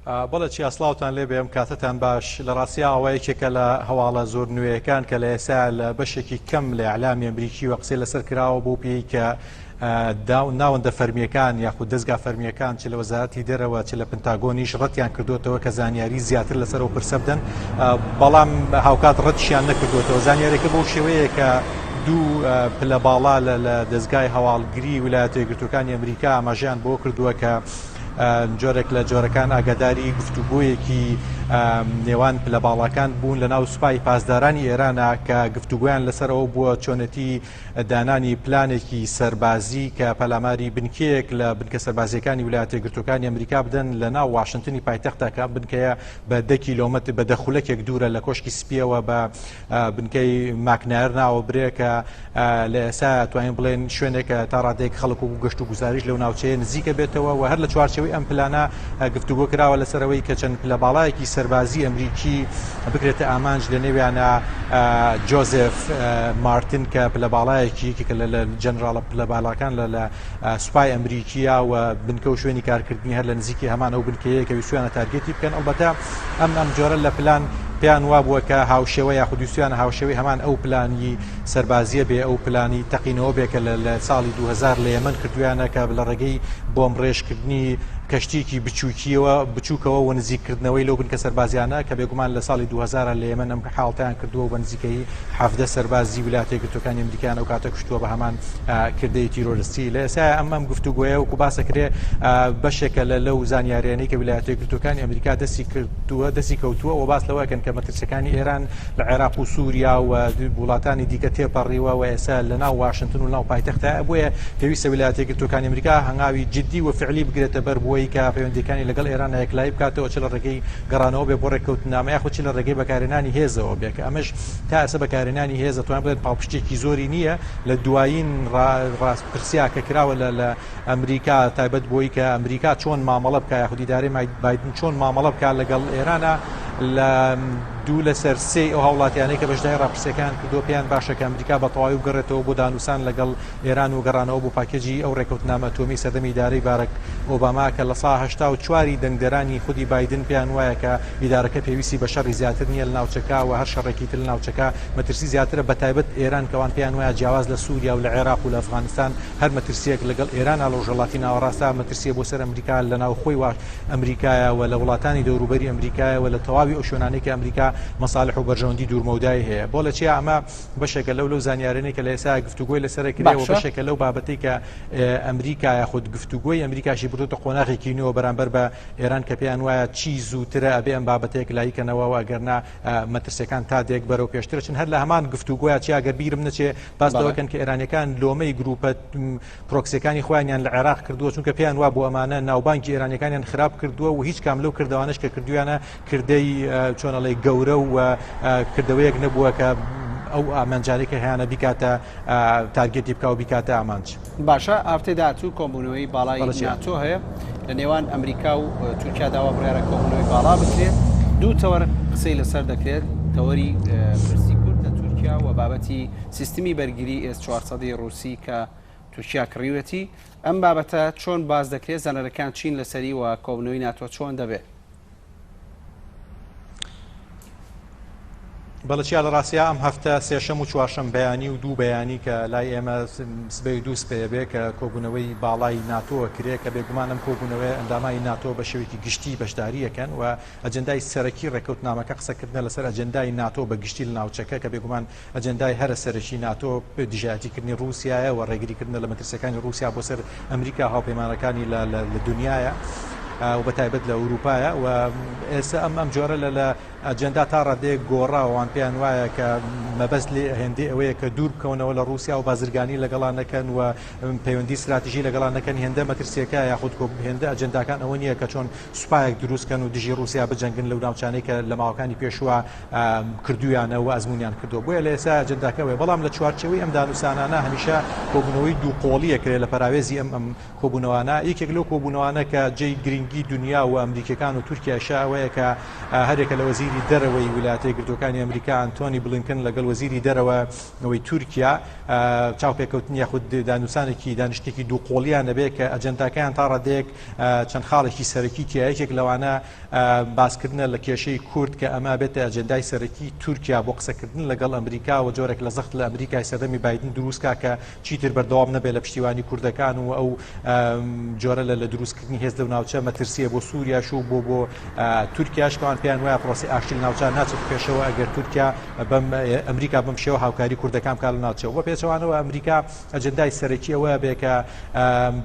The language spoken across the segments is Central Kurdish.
بەڵێ چی ئاسڵاوتان لێ بێم کاتتان باش لە ڕاستی ئەوەیەکێکە لە هەواڵە زۆر نوێیەکان کە لە ئێستا لە بەشێکی کەم لە ئەعلامی ئەمریکی و قسەی لەسەر کراوە بۆ پێی کە ناوەندە فەرمیەکان یاخود دەزگا فەرمیەکان چ لە وەزارەتی دەرەوە چ لە پنتاگۆنیش ڕەتیان کردوێتەوە کە زانیاری زیاتر لەسەرەوە پرسە بدەن بەڵام هاوکات ڕەتیشیان نەکردوێتەوە زانیاریەکە بەو شێوەیە کە دوو پلە باڵا لە دەزگای هەواڵگیری ویلایەتە یەکگرتووەکانی ئەمریکا ئاماژیان بۆ کردووە کە جۆرێک لە جۆرەکان ئاگاداری گفتوگۆیەکی نێوان پلە باڵەکان بوون لە ناو سوپای پاسدارانی ئێرانە کە گفتوگویان لەسەرەوە بووە چۆنەتی دانانی پلانێکی سەربازی کە پەلاماری بنکەیەک لە بنکە سەربازیەکانی ویلایەتە یەکگرتووەکانی ئەمریکا بدەن لە ناو واشنتۆنی پایتەختەکە بنکەیە بە 10 کیلۆمەتر بە دەخولەکێک دوورە لە کۆشکی سپیەوە بە بنکەی ماکنایەر ناوە برێکە لە ئێستا توانین بڵێن شوێنێکە تا ڕادەیەک خەڵک و گەشت و گوزاریش لەو ناوچەیە نزیکە بێتەوە و هەر لە چوارچەوەی ئەم پلانە گفتوگۆ کراوە لەسەرەوەی کە چەند پلە باڵایەکی سەربازی ئەمریکی بکرێتە ئامانج لە نێویانە جۆزف مارتن کە پلە باڵایەکی کە لە جەنراڵە پلە باڵەکان لە سوپای ئەمریکیە و بنکە و شوێنی کارکردنی هەر لە نزیکی هەمان ئەو بنکەیە کە ویستویانە تارگێتی بکەن ئەلبەتە ئەم جۆرە لە پلان پێیان وابووە کە هاوشێوە یاخود ویستویانە هاوشێوەی هەمان ئەو پلانی سەربازیە بێ ئەو پلانی تەقینەوە بێ کە لە ساڵی 2000 لە یەمەن کردویانە کە لە ڕێگەی بۆمڕێژکردنی کەشتێکی بچووکەوە و نزیکردنەوەی لەو بنکە سەربازیانە کە بێگومان لە ساڵی 2000 لە یەمەن ئەم حاڵتیان کردووە و نزیکەی 17 سەربازی ویلایەتە یەکگرتووەکانی ئەمریکا ئەو کاتە کوشتووە بە هەمان کردەی تیرۆریستی لە ئێستا ئەم گفتوگۆیە وەکو باسەکرێ بەشێکە لەو زانیاریانەی کە ویلایەتە یەکگرتووەکانی ئەمریکا دەستی کەوتووە و باس لەوەکەن کە مەترسیەکانی ئێران لە عێراق و سووریا و وڵاتانی دیکە تێپەڕیوە و ئێستا لە ناو واشنتۆن و ناو پایتەختە بۆیە پێویستە ویلایەتە یەکگرتووەکانی ئەمریکا هەنگاوی جددی و فعلی بگرێتە بەر بۆی کە پەیوەندیەکانی لەگەڵ ئێران یەکلایی بکاتەوە چ لە ڕێگەی گەڕانەوە بێ بۆ ڕێککەوتنامە یاخود چ لە ڕێگەی بەکارهێنانی هێزەوە بێ کە ئەمەش تا ئێستا بەکارهێنانی هێز دەتوانین بڵێن پاڵپشتێکی زۆری نییە لە دوایین ڕاستپرسیا کە کراوە لە ئەمریکا تایبەت بۆی کە ئەمریکا چۆن مامەڵە بکە یاخود ئیدارەی بایدن چۆن مامەڵە بکە لەگەڵ ئێرانە لە دوو لەسەر سێ ئەو هاوڵاتیانەی کە بەشدای ڕاپرسیەکان کردو پێیان باشە کە ئەمریکا بە تەواوی بگەڕێتەوە بۆ دانووسان لەگەڵ ئێران و گەڕانەوە بۆ پاکێجی ئەو ڕێکەوتنامە ئەتۆمی سەردەمی ئیدارەی بارەک ئۆباما کە لە ساڵ 84 دەنگدەرانی خودی بایدن پێیان وایە کە ئیدارەکە پێویستی بە شەڕی زیاتر نییە لە ناوچەکە و هەر شەڕێکی تر لە ناوچەکە مەترسی زیاترە بەتایبەت ئێران کەوان پێیان وایە جیاواز لە سووریا و لە عێراق و لە ئەفغانستان هەر مەترسیەک لەگەڵ ئێرانە لە ڕۆژهەڵاتی ناوەڕاستە مەترسیە بۆ سەر ئەمریکا لە ناوخۆی ئەمریکایە و لە وڵاتانی دەوروبەری ئەمریکایە و لە تەواوی ئەو شوێنانەی کە ئەمریکا مەساڵح و بەرژەوەندی دوورمەودای هەیە بۆ لە چی ئەمە بەشێکە لەو زانیارانەی کە لە ئێستا گفتوگۆی لەسەر کردەوە بەشێکە لەو بابەتەی کە ئەمریکا یاخود گفتوگۆی ئەمریکاشی بردوتە قۆناغێکی نوێ بەرامبەر بە ئێران کە پێیان وایە چی زووترە ئەبێ ئەم بابەتەیەک لایکەنەوە ئەگەرنا مەترسیەکان تا دێک بەرەو پێشتر چن هەر لە هەمان گفتوگۆیە چی ئەگەر بیرم نەچێ باس دەوەکەن کە ئێرانیەکان لۆمەی گروپە پرۆکسیەکانی خۆیانیان لە عێراق کردووە چونکە پێیان وا بۆ ئەمانە ناوبانکی ئێرانیەکانیان خراپ کردووە و هیچ کام لەو کردوانش کە کردویانە کردەی چۆنەڵی گەورە و کردەوەیەک نەبووە کە ئەو ئامانجانی کە هیانە بیکاتە تارگێتی بکە و بیکاتە ئامانج باشە ئافتەی داهاتوو کۆبوونەوەی باڵای ناتۆ هەیە لە نێوان ئەمریکا و تورکیا داوا بڕیارە کۆبوونەوەی باڵا بکرێت دوو تەوەر قسەی لەسەر دەکرێت تەوەری پرسی کورد لە تورکیا و بابەتی سیستمی بەرگری S-400 ڕووسی کە تورکیا کڕیوەتی ئەم بابەتە چۆن باز دەکرێت زانەرەکان چین لەسەری و کۆبوونەوەی ناتۆ چۆن دەبێت بەڵچیا لە ڕاستیا ئەم هەفتە سێشەم و چوارشەم بەیانی و دوو بەیانی کە لای ئێمە سبەی دوو سپەیە بێ کە کۆبوونەوەی باڵای ناتۆوە کرێ کە بێگومان ئەم کۆبوونەوەی ئەندامای ناتۆ بە شێوەیەکی گشتی بەشداریەکەن و ئەجەندای سەرەکی ڕێکەوتنامەکە قسەکردنە لەسەر ئەجەندای ناتۆ بە گشتی لە ناوچەکە کە بێگومان ئەجەندای هەرە سەرەکی ناتۆ دژایەتیکردنی رووسایە و ڕێگریکردن لە مەترسیەکانی رووسیا بۆ سەر ئەمریکا هاوپەیمانەکانی لە دنیاە و بەتایبەت لە ئەوروپایە و ئێستا ئەم جۆرە لە ئەجەندا تا ڕادەیە گۆڕاوان پێیان وایە کە مەبەست لێ هێندەی ئەوەیە کە دوور بکەونەوە لە رووسیا و بازرگانی لەگەڵان نەکەن و پەیوەندی استراتیژی لەگەڵان نەکەن هێندە مەترسیەکە یاخود هێندە ئەجەنداکان ئەوە نییە کە چۆن سوپایەک دروستکەن و دژی رووسیا بجەنگن لەو ناوچانەی کە لە ماوەکانی پێشوە کردویانە و ئەزمونیان کردو بۆیە لە ئێستا ئەجەنداکەوەی بەڵام لە چوارچەوەی ئەم دانووسانانە هەمیشە کۆبوونەوەی دووقۆڵیەکرێت لە پەراوێزی ئەم کۆبوونەوانە یەکێک لەو کۆبوونەوانە کە جێی گرنگی دنیا و ئەمریکەکان و تورکیا شاوەیە کە هەرێکە لە وەزیری وەزیری دەرەوەی ویلایەتە یەکگرتووەکانی ئەمریکا ئەنتۆنی بلینکن لەگەڵ وەزیری دەرەوەی تورکیا چاوپێکەوتنی یاخود دانووسانێکی دانیشتێکی دووقۆڵیان دەبێت کە ئەجەنداکەیان تا ڕادەیەک چەند خاڵێکی سەرەکی تیا یەکێک لەوانە باسکردنە لە کێشەی کورد کە ئەما بێتە ئەجەندای سەرەکی تورکیا بۆ قسەکردن لەگەڵ ئەمریکا و جۆرێک لە زەخت لە ئەمریکای سەردەمی بایدن دروستکا کە چیتر بەردەوام نەبێت لە پشتیوانی کوردەکان و ئەو جۆرە لە دروستکردنی هێز لەو ناوچە مەترسیە بۆ سووریاش و بۆ تورکیاش کەوان پێیان وایە پرۆسی ئاشتی ناوچە ناچێت پێشەوە ئەگەر تورکیا ئەمریکا بەم شێوە هاوکاری کوردەکان بکات لە ناوچەوە بۆ پێچەوانەوە ئەمریکا ئەجەندای سەرەکی ئەوە بێ کە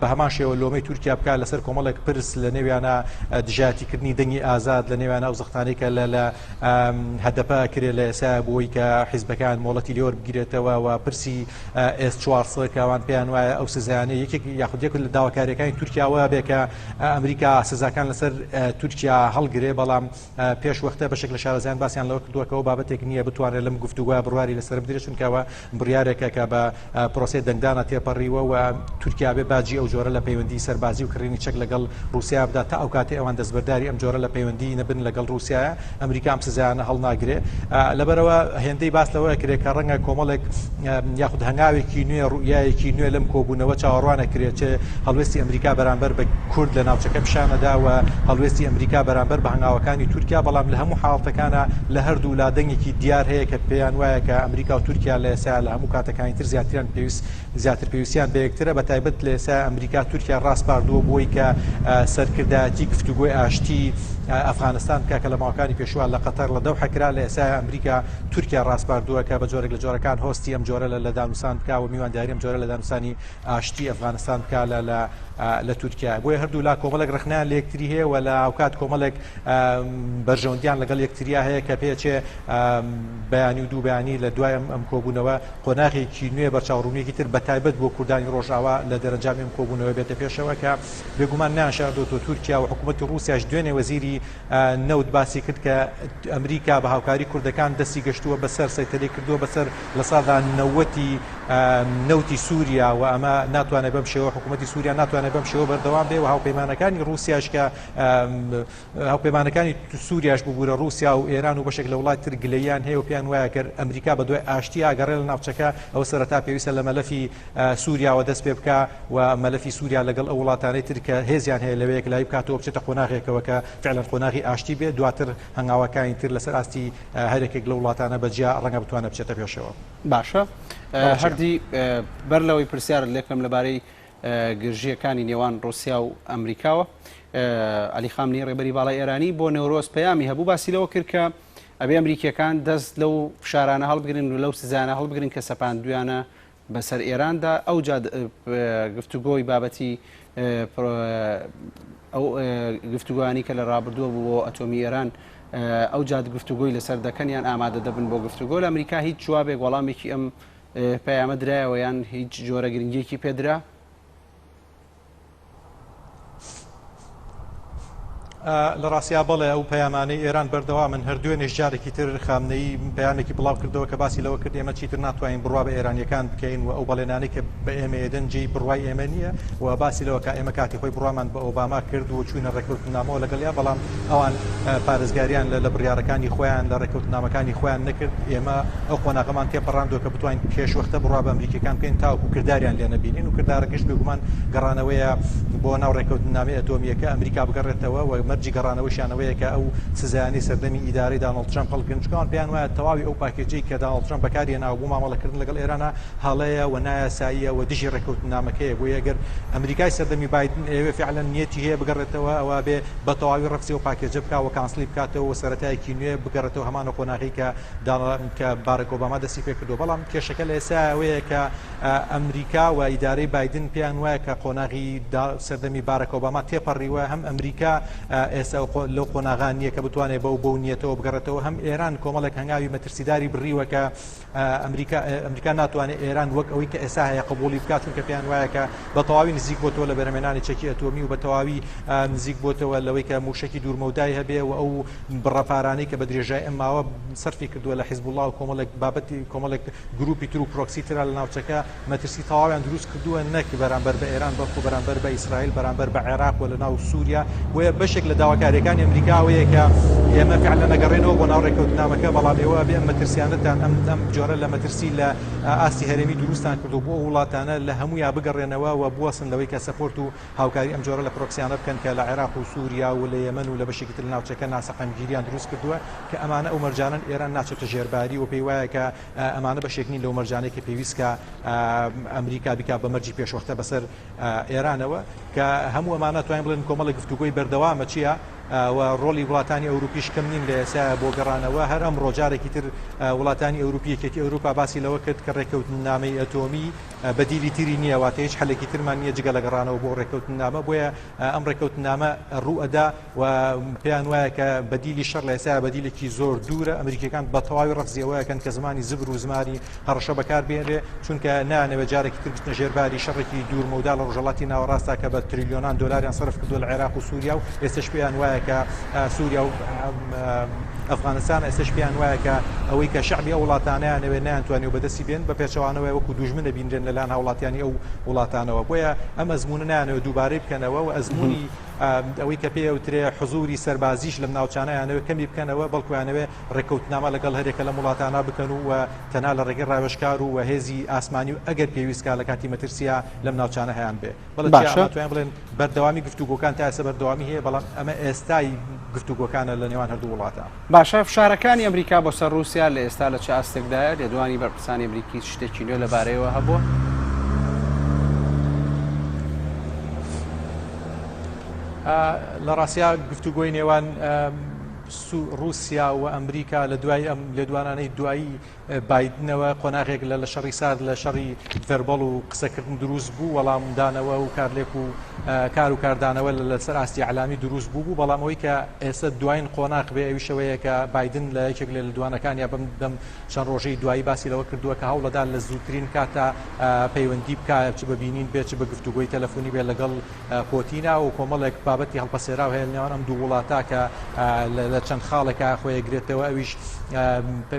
بە هەمان شێوە لۆمەی تورکیا بکات لەسەر کۆمەڵێک پرس لە نێویانە دژاتیکردنی دەنگی ئازاد لە نێوانە ئەو زەختانەی کە لە هەدەپا کرێت لە ئێستا بۆی کە حیزبەکان مۆڵەتی لێوە بگیرێتەوە و پرسی S400 کەوان پێیان وایە ئەو سزایانە یەکێک یاخود یەک لە داواکاریەکانی تورکیاوە بێ کە ئەمریکا سزاکان لەسەر تورکیا هەڵگرێ بەڵام پێش وەختە بەشێک لە شارەزایان باسییان لەوە کردووەکەەوە بابەتێک نییە بتوانێت لەم گفتوگووە بڕواری لەسەر بدرێت چونکەوە بڕیارێکە کە بە پرۆسی دەنگدانە تێپەڕیوە و تورکیا بێ باجی ئەو جۆرە لە پەیوەندی سەربازی و کڕینی چەک لەگەڵ رووسیا بدات تا ئەو کاتێ ئەوان دەستبەرداری ئەم جۆرە لە پەیوەندی نەبن لەگەڵ رووسایە ئەمریکا ئەم سزایانە هەڵناگرێ لەبەرەوە هێندەی باس لەوەیە کرێت کە ڕەنگە کۆمەڵێک یاخود هەنگاوێکی نوێ ڕوئیایەکی نوێ لەم کۆبوونەوە چاوەڕوانە کرێت چێ هەڵوێستی ئەمریکا بەرامبەر بە کورد لە ناوچەکە پیشانەدا و هەڵوێستی ئەمریکا بەرامبەر بە هەنگاوەکانی تورکیا بەڵام لە هەموو حاڵەتەکانە لە هەردوو لادەنگێکی دیار هەیە کە پێیان وایە کە ئەمریکا و تورکیا لە ئێستا لە هەموو کاتەکانی تر زیاتر پێویستیان بە یەکترە بەتایبەت لە ئێستا ئەمریکا تورکیا ڕاستپاردووە بۆی کە سەرکردایەتی گفتوگۆی ئاشتی ئەفغانستان بکە کە لە ماوەکانی پێشوە لە قەتەر لە دەو حەکرا لە ئێستا ئەمریکا تورکیا ڕاستپاردووە کە بە جۆرێک لە جۆرەکان هۆستی ئەم جۆرە لە دانووسان بکە و میوانداری ئەم جۆرە لە دانووسانی ئاشتی ئەفغانستان بکە لە تورکیا بۆیە هەردوو لا کۆمەڵێک ڕخنیان لە یەکتری هەیە و لە ئەوکات کۆمەڵێک بەرژەوندیان لەگەڵ یەکتریا هەیە کە پێچێ بەیانی و دوو بەیانی لە دوای ئەم کۆبوونەوە قۆناغێکی نوێ بەرچاوڕوونیەکی تر بەتایبەت بۆ کوردانی ڕۆژاوا لە دەرەنجامی ئەم کۆبوونەوە بێتە پێشەوە کە بێگومان ناشاردۆتۆ تورکیا و حکوومەتی ڕووسیاش دوێنێ وەزیری نەوت باسی کرد کە ئەمریکا بە هاوکاری کوردەکان دەستی گەشتووە بەسەر سەیتەری کردووە بەسەر لە ساڵدا نەوتی سووریا و ئەمە ناتوانێت بەم شێوە حکوومەتی سووریا ناتوانێت بەم شێوە بەردەوام بێ و هاوپەیمانەکانی رووسیاش کە هاوپەیمانەکانی سووریاش ببوورە رووسیا و ئێران و بەشێک لە وڵات تر گلەییان هەیە و پێیان وایە کە ئەمریکا بە دوای ئاشتی ئاگەڕێ لە ناوچەکە ئەوە سەرەتا پێویستە لە مەلەفی سووریاوە دەست پێ بکە و مەلەفی سووریا لەگەڵ ئەو وڵاتانەی تر کە هێزیان هەیە لەوەیەک لای بکاتەوە بچێتە قۆناغێکەوە کە فعلا قۆناغی ئاشتی بێت دواتر هەنگاوەکانی تر لەسەر ئاستی هەرێکێک لە وڵاتانە بەجیا ڕەنگە بتوانێت بچێتە پێشەوە. باشە هەردی بەر لەوەی پرسیار لێکم لەبارەی گرژیەکانی نێوان رووسیا و ئەمریکاوە علی خامنەی ڕێبەری باڵای ئێرانی بۆ نێورۆز پەیامی هەبوو باسی لەوە کرد کە ئەبێ ئەمریکیەکان دەست لەو فشارانە هەڵبگرن و لەو سزانە هەڵبگرن کە سەپاندویانە بەسەر ئێراندا ئەو گفتوگۆی بابەتی ئەو گفتوگویانی کە لە ڕابردووە بوو بۆ ئەتۆمی ئێران ئەو جاد گفتوگۆی لەسەر دەکەنیان ئامادە دەبن بۆ گفتوگۆ لە ئەمریکا هیچ جوابێک وەڵامێکی ئەم پەیامە درایەوە یان هیچ جۆرە گرنگیەکی پێدرا؟ لە ڕاستیا بەڵێ ئەو پەیامانەی ئێران بەردەوا من هەردووە نێژجارێکی تر خامنەی پەیامێکی بڵاو کردەوە کە باسی لەوە کرد ئێمە چیتر ناتوانین بڕوا بە ئێرانیەکان بکەین و ئەو بەڵێنانەی کە بە ئێمە دەنجی بڕوای ئێمە نییە و باسی لەوە کە ئێمە کاتی خۆی بڕوامان بە ئۆباما کرد و چوینە ڕێککەوتنامەوە لەگەڵیا بەڵام ئەوان پارێزگاریان لە بڕیارەکانی خۆیان لە ڕێککەوتنامەکانی خۆیان نەکرد ئێمە ئەو قۆناغەمان تێپەڕاندووە کە بتوانین پێشوەختە بڕوا بە ئەمریکیەکان بکەین تاوەکو کرداریان لێ نەبینین و کردارەکەش بێگومان گەڕانەوەیە بۆ ناو ڕێککەوتنامەی ئەتۆمیەکە ئەمریکا بگەڕێتەوە و مەرجی گەڕانەوەشیان کە ئەو سزایانی سەردەمی ئیدارەی داناڵد ترامپ هەڵگرنجکان پێیان وایە تەواوی ئەو پاکێجەی کە داناڵد ترامپ بەکارهێنا بۆ مامەڵەکردن لەگەڵ ئێرانە هەڵەیە و نایاساییە و دژی ڕێککەوتنامەکەیە بۆ ئەگەر ئەمریکای سەردەمی بایدن ئێوە فعلا نیەتی هەیە بگەڕێتەوە ئەوە بێ بە تەواوی ڕەفسی و پاکێجە بکە و کانسلی بکاتەوە و سەرەتایەکی نوێ بگەڕێتەوە هەمانە قۆناغی کە باراک ئۆباما دەستی پێ کردو بەڵام کێشەکە لە ئێستا ئەوەیە کە ئەمریکا و ئیدارەی بایدن پێیان وایە کە قۆناغی سەردەمی باراک ئۆباما تێپەڕیوە هەم ئەمریکا ئێستا لەو قۆناغانیە کە بتوانێت بەو نیەتەوە بگەڕێتەوە هەم ئێران کۆمەڵێک هەنگاوی مەترسیداری بڕیوە کە ئەمریکا ناتوانێت ئێران وەک ئەوەی کە ئێستا هەیە قبولی بکات چونکە پێیان وایە کە بە تەواوی نزیک بۆتەوە لە بەرهەمێنانی چەکی ئەتۆمی و بە تەواوی نزیک بۆتەوە لەوەی کە موشکی دوورمەودای هەبێ و ئەو بڕەپارانەی کە بە درێژای ئەماوە سەرفی کردووە لە حیزب الله و کۆمەڵێک بابەتی کۆمەڵێک گروپی تر و پرۆکسی ترا لە ناوچەکە مەترسی تەواویان دروست کردووە نەک بەرامبەر بە ئێران بەڵکو بەرامبەر بە ئیسرائیل بەرامبەر بە عێراق و لە ناو سووریا بۆیە بەشێک لە داواکاریەکانی ئەمریکاوەیە کە ئێمە فعلا نەگەڕێنەوە بۆ ناو ڕێکەوتنامەکە بەڵام ئێوە بێ ئەم مەترسیانەتان ئەم جۆرە لە مەترسی لە ئاستی هەرێمی دروستان کردو بۆ وڵاتانە لە هەموویان بگەڕێنەوە و بوەسن لەوەی کە سەپۆرت و هاوکاری ئەم جۆرە لە پرۆکسیانە بکەن کە لە عێراق و سووریا و لە یەمەن و لە بەشێکی تر ناوچەکە ناسەقەمگیریان دروست کردووە کە ئەمانە ئەو مەرجانن ئێران ناچێتە ژێرباری و پێی وایە کە ئەمانە بەشێک نین لەو مەرجانەی کە پێویستکە ئەمریکا بیکا بە مەرجی پێشوەختە بەسەر ئێرانەوە کە هەموو ئەمانە توانین بڵێن کۆمەڵی گفتوگۆی بەردەوامە چییە و ڕۆلی وڵاتانی ئەوروپیش کەم نین لە ئێستا بۆ گەڕانەوە هەر ئەم ڕۆژارێکی تر وڵاتانی ئەوروپی یەکێتی ئەوروپا باسی لەوە کرد کە ڕێکەوتنامەی ئەتۆمی بەدیلی تری نییە واتە هیچ حلێکی ترمان نییە جگە لە گەڕانەوە بۆ ڕێکەوتنامە بۆیە ئەم ڕێکەوتنامە ڕوو ئەدا و پێیان وایە کە بەدیلی شەڕ لە ئێستا بەدیلێکی زۆر دوورە ئەمریکەکان بە تەواوی ڕەخزیەوەیەکەن کە زمانی زبر و زمانی هەڕەشە بەکار بێنرێ چونکە نانەوە جارێکی تر بچنە ژێرباری شەڕێکی دوورمەودا لە ڕۆژهەڵاتی ناوەڕاستا کە بە تریلیۆنان دۆلاریان سەرف کردووە لە عێراق و سووریا و ئێستاش پێیان وایە کە سووریا و ئەفغانستان ئێستاش پێیان وایە کە ئەوەی کە شعبی ئەو وڵاتانەیانەوێ نەیانتوانی و بەدەستی بێن بە پێچەوانەوەی وەکو دوژمنە بینرێن لەلایەن هاوڵاتیانی ئەو وڵاتانەوە بۆیە ئەم ئەزمونە نایانەوە دووبارەی بکەنەوە و ئەزمموی ئەوەی کە پێوترێ حزوری سەربازیش لەم ناوچانەیانەوە کەمی بکەنەوە بەڵکویانەوە ڕێکەوتنامە لەگەڵ هەرێکە لە وڵاتانە بکەن و تەنها لە ڕێگەی ڕاوێژکار و هێزی ئاسمانی و ئەگەر پێویستکە لە کاتی مەترسیە لەم ناوچانە هەیان بێ بەڵێن بڵێن بەردەوامی گفتوگۆکان تا ئێستا بەردەوامی هەیە بەڵام ئەمە ئێستای گفتوگۆکانە لە نێوان هەردوو وڵاتە باشە فشارەکانی ئەمریکا بۆ سەر رووسیا لە ئێستا لە چه ئاستێکدایە لێدوانی بەرپرسانی ئەمریکی شتێکی نوێ لەبارەیەوە هەبووە لە ڕاستیا گفتوگۆی نێوان رووسیا و ئەمریکا لە دوای ئەم لێدوانانەی دوایی بایدنەوە قۆناغێک لە شەڕی سارد لە شەڕی ڤەربەڵ و قسەکردن دروست بوو وەڵامدانەوە و کارلێک و کار و کاردانەوە لەسەر ئاستی عەلامی دروست بوو بەڵام ئەوەی کە ئێستا دوایین قۆناغ بێ ئەویشەوەیە کە بایدن لە یەکێک لە لێدوانەکان یا بەم چەند ڕۆژەی دوایی باسی لەوە کردووە کە هەوڵەدا لە زووترین کاتە پەیوەندی بکات چ ببینین بێت چ بە گفتوگۆی تەلەفۆنی بێت لەگەڵ پۆتینە و کۆمەڵێک بابەتی هەڵپەسێراو هەیە نێوان ئەم دوو وڵاتە کە لە چەند خاڵێکە خۆی گرێتەوە ئەویش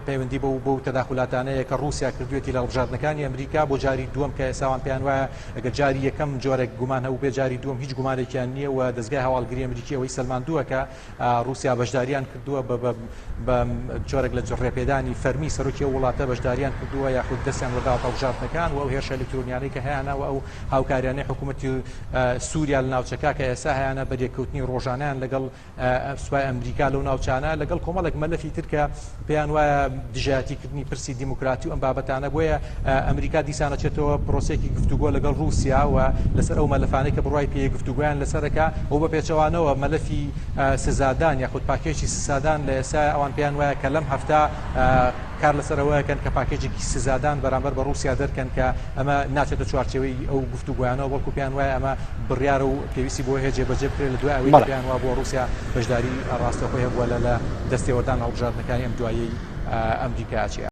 پەیوەندی بە تەداخلاتانەیە کە رووسیا کردوێتی لە هەڵبژاردنەکانی ئەمریکا بۆ جاری دووەم کە ئێساوان پێیان وایە ئەگەر جاری یەکەم جۆرێک گومان هەبوو بێ جاری دووەم هیچ گومانێکیان نییە و دەزگای هەواڵگیری ئەمریکی ئەوەی سەلماندووە کە رووسیا بەشداریان کردووە بە جۆرێک لە ڕێپێدانی فەرمی سەرۆکی ئەو وڵاتە بەشداریان کردووە یاخود دەستیان وەداوە هەڵبژاردنەکان و ئەو هێرشە ئەلکترۆنیانەی کە هەیەنەوە ئەو هاوکاریانەی حکوومەتی سووریا لە ناوچەکە کە ئێستا هەیەنە بەریەکەوتنی ڕۆژانیان لەگەڵ سوپای ئەمریکا لەو ناوچانە لەگەڵ کۆمەڵێک مەلەفی تر کە پێیان وایە دژایەتیکردنی پرسی دیموکراتی و ئەم بابەتانە بۆیە ئەمریکا دیسانەچێتەوە پرۆسێکی گفتوگۆ لەگەڵ رووسیا و لەسەر ئەو مەلەفانەی کە بڕای پێ گفتوگویان لەسەرەکە ئەو بە پێچەوانەوە مەلەفی سزادان یاخود پاکێجی سزادان لە ئێستا ئەوان پێیان وایە کە لەم هەفتە کار لەسەرەوەیەکەن کە پاکێجێکی سزادان بەرامبەر بە رووسیا دەرکەن کە ئەمە ناچێتە چوارچێوەی ئەو گفتوگویانەوە بەڵکو پێیان وایە ئەمە بڕیارە و پێویستی بۆ هێجێ بەجێ بکرێت لە دوای ئەوەی پێیان وا بۆ رووسیا بەشداری ڕاستەخۆی هەبووە لە دەستێوەدان هەڵبژاردنەکانی ئەم دوایی ئەمریکا چیە